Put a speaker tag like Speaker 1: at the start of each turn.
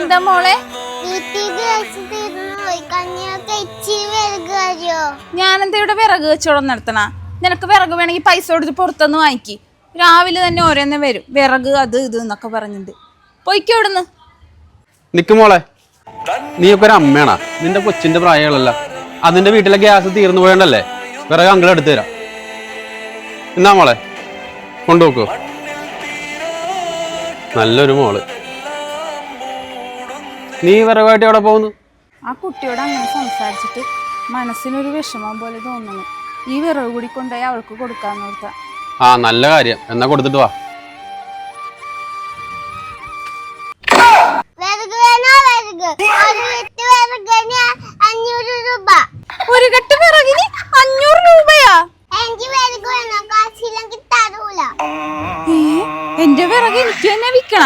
Speaker 1: എന്താ മോളെ? ഞാനെന്താ ഇവിടെ വിറക് കച്ചവടം നടത്തണ? നിനക്ക് വിറക് വേണമെങ്കിൽ പൈസ കൊടുത്ത് പുറത്തുനിന്ന് വാങ്ങിക്ക്. രാവിലെ തന്നെ ഓരോന്നെ വരും വിറക് അത് ഇത് എന്നൊക്കെ പറഞ്ഞിട്ട്. പൊയ്ക്കോ ഇവിടുന്ന്.
Speaker 2: നിക്ക് മോളെ, നീയൊക്കെ ഒരു അമ്മയാണാ. നിന്റെ കൊച്ചിന്റെ പ്രായങ്ങളല്ല. അതിന്റെ വീട്ടിലെ ഗ്യാസ് തീർന്നു പോയണ്ടല്ലേ വിറക് അങ്കിൾ എടുത്തു തരാം. എന്നാ മോളെ കൊണ്ടുപോക്കോ. നല്ലൊരു മോള്. നീ വിറകുമായിട്ട് എവിടെ പോകുന്നു?
Speaker 1: ആ കുട്ടിയോട് അങ്ങനെ സംസാരിച്ചിട്ട് മനസ്സിനൊരു വിഷമം പോലെ തോന്നുന്നു. ഈ വിറക് കൂടി കൊണ്ടുപോയി അവൾക്ക് കൊടുക്കാന്ന് ഓർത്താ.
Speaker 2: ആ നല്ല കാര്യം. എന്നാ കൊടുത്തിട്ട് വാ.
Speaker 1: ഒരു കെട്ട് വിറകിന് 500 രൂപയാ? എന്റെ വിറക് എനിക്ക് തന്നെ വിൽക്കണ?